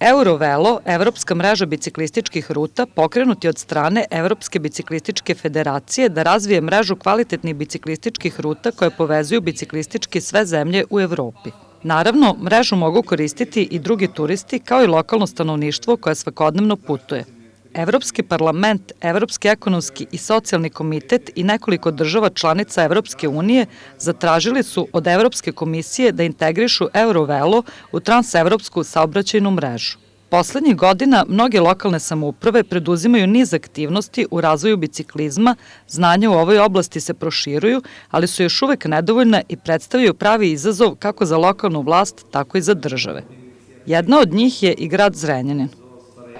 Eurovelo, evropska mreža biciklističkih ruta, pokrenut je od strane Evropske biciklističke federacije da razvije mrežu kvalitetnih biciklističkih ruta koje povezuju biciklistički sve zemlje u Evropi. Naravno, mrežu mogu koristiti i drugi turisti kao i lokalno stanovništvo koje svakodnevno putuje. Evropski parlament, Evropski ekonomski i socijalni komitet i nekoliko država članica Evropske unije zatražili su od Evropske komisije da integrišu Eurovelo u transevropsku saobraćajnu mrežu. Poslednjih godina mnoge lokalne samouprave preduzimaju niz aktivnosti u razvoju biciklizma, znanja u ovoj oblasti se proširuju, ali su još uvek nedovoljne i predstavljaju pravi izazov kako za lokalnu vlast, tako i za države. Jedna od njih je i grad Zrenjanin.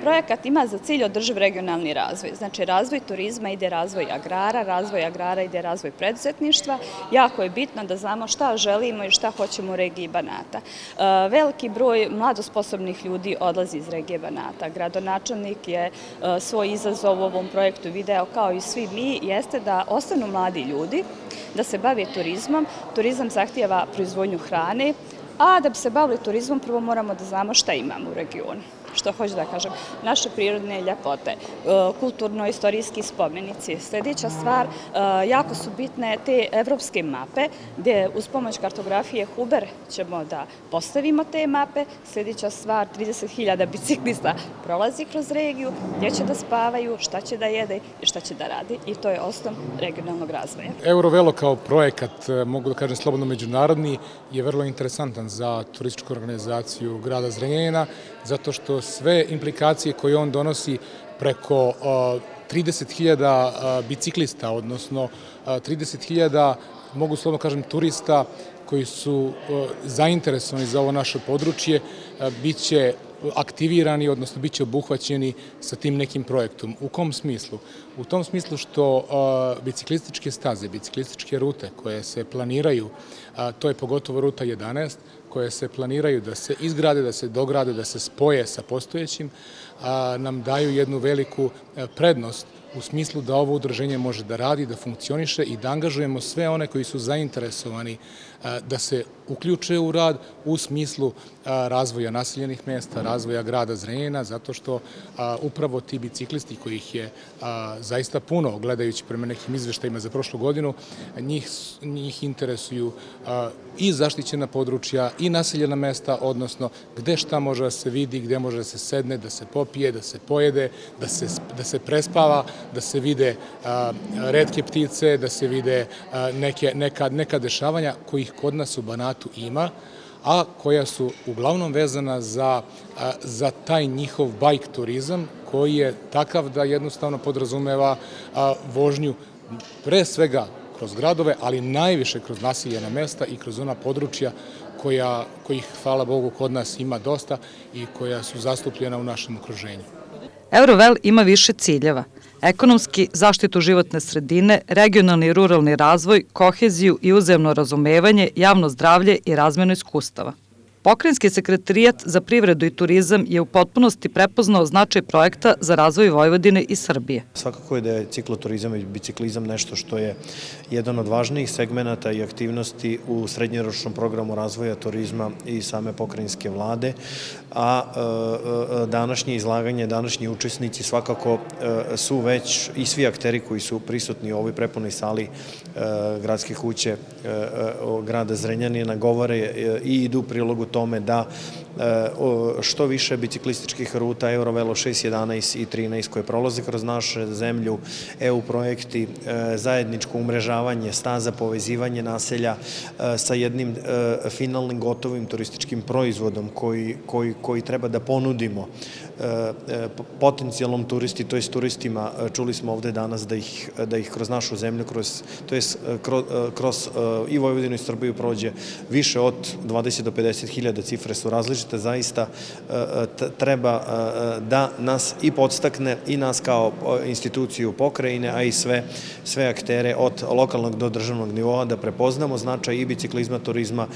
Projekat ima za cilj održiv regionalni razvoj. Znači, razvoj turizma ide razvoj agrara ide razvoj preduzetništva. Jako je bitno da znamo šta želimo i šta hoćemo u regiji Banata. Veliki broj mlado sposobnih ljudi odlazi iz regije Banata. Gradonačelnik je svoj izazov u ovom projektu video, kao i svi mi, jeste da ostanu mladi ljudi, da se bave turizmom. Turizam zahtijeva proizvodnju hrane, a da bi se bavili turizmom prvo moramo da znamo šta imamo u regionu. Što hoću da kažem, naše prirodne ljepote, kulturno-istorijski spomenici. Sljedeća stvar, jako su bitne te evropske mape, gdje uz pomoć kartografije Huber ćemo da postavimo te mape. Sljedeća stvar, 30.000 biciklista prolazi kroz regiju, gdje će da spavaju, šta će da jede i šta će da radi. I to je osnov regionalnog razvoja. Eurovelo kao projekat, mogu da kažem slobodno međunarodni, je vrlo interesantan za turističku organizaciju grada Zrenjanina, zato što sve implikacije koje on donosi preko 30.000 biciklista, odnosno 30.000, mogu slobodno kažem, turista koji su zainteresovani za ovo naše područje, bit će aktivirani, odnosno bit će obuhvaćeni sa tim nekim projektom. U kom smislu? U tom smislu što biciklističke staze, biciklističke rute koje se planiraju, to je pogotovo ruta 11, koje se planiraju da se izgrade, da se dograde, da se spoje sa postojećim, nam daju jednu veliku prednost u smislu da ovo udruženje može da radi, da funkcioniše i da angažujemo sve one koji su zainteresovani da se uključe u rad u smislu razvoja naseljenih mesta, razvoja grada Zrenjanina, zato što upravo ti biciklisti kojih je zaista puno, gledajući prema nekim izveštajima za prošlu godinu, njih interesuju i zaštićena područja i naseljena mesta, odnosno gde šta može da se vidi, gde može da se sedne, da se popije, da se pojede, da se prespava, da se vide retke ptice, da se vide neka dešavanja kojih kod nas u Banatu ima, a koja su uglavnom vezana za taj njihov bajk turizam koji je takav da jednostavno podrazumeva vožnju pre svega kroz gradove, ali najviše kroz naseljena mesta i kroz ona područja kojih, hvala Bogu, kod nas ima dosta i koja su zastupljena u našem okruženju. Eurovel ima više ciljeva: ekonomski, zaštitu životne sredine, regionalni i ruralni razvoj, koheziju i uzajamno razumevanje, javno zdravlje i razmenu iskustava. Pokrajinski sekretarijat za privredu i turizam je u potpunosti prepoznao značaj projekta za razvoj Vojvodine i Srbije. Svakako je da je cikloturizam i biciklizam nešto što je jedan od važnijih segmenata i aktivnosti u srednjoročnom programu razvoja turizma i same pokrajinske vlade, a današnje izlaganje, današnji učesnici svakako su već i svi akteri koji su prisutni u ovoj prepunoj sali gradske kuće grada Zrenjanina govore i idu u prilogu tome da što više biciklističkih ruta Eurovelo 6, 11 i 13 koje prolaze kroz našu zemlju, EU projekti, zajedničko umrežavanje staza, povezivanje naselja sa jednim finalnim gotovim turističkim proizvodom koji treba da ponudimo potencijalnom turisti, to je turistima, čuli smo ovde danas da ih kroz našu zemlju, kroz i Vojvodinu i Srbiju prođe više od 20 do 50.000, cifre su različite, zaista treba da nas i podstakne i nas kao instituciju pokrajine, a i sve aktere od lokalnog do državnog nivoa da prepoznamo značaj i biciklizma, turizma,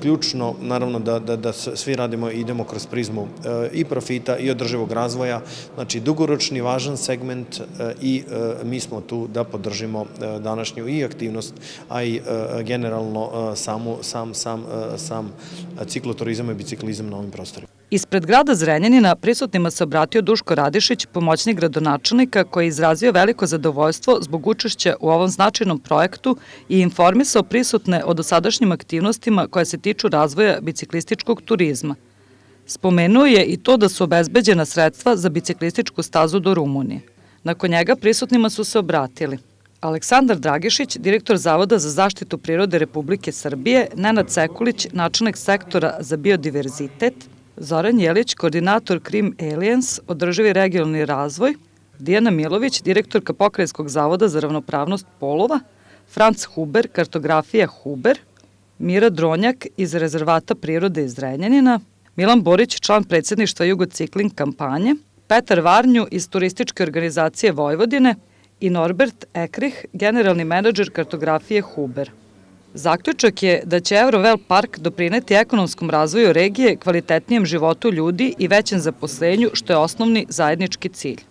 ključno naravno da svi radimo i idemo kroz prizmu i profita i održivog razvoja, znači dugoročni važan segment i mi smo tu da podržimo današnju i aktivnost, a i generalno sam cikloturizam i biciklizam na ovim prostorima. Ispred grada Zrenjanina prisutnima se obratio Duško Radišić, pomoćnik gradonačelnika, koji je izrazio veliko zadovoljstvo zbog učešća u ovom značajnom projektu i informisao prisutne o dosadašnjim aktivnostima koje se tiču razvoja biciklističkog turizma. Spomenuo je i to da su obezbeđena sredstva za biciklističku stazu do Rumunije. Nakon njega prisutnima su se obratili Aleksandar Dragišić, direktor Zavoda za zaštitu prirode Republike Srbije, Nenad Sekulić, načelnik sektora za biodiverzitet, Zoran Jelić, koordinator Krim Aliens, održivi regionalni razvoj, Dijana Milović, direktorka Pokrajinskog zavoda za ravnopravnost polova, Franc Huber, kartografija Huber, Mira Dronjak iz rezervata prirode iz Zrenjanina, Milan Borić, član predsjedništva Jugocikling kampanje, Petar Varnju iz turističke organizacije Vojvodine i Norbert Ekrih, generalni menadžer kartografije Huber. Zaključak je da će Eurovel park doprineti ekonomskom razvoju regije, kvalitetnijem životu ljudi i većem zaposlenju, što je osnovni zajednički cilj.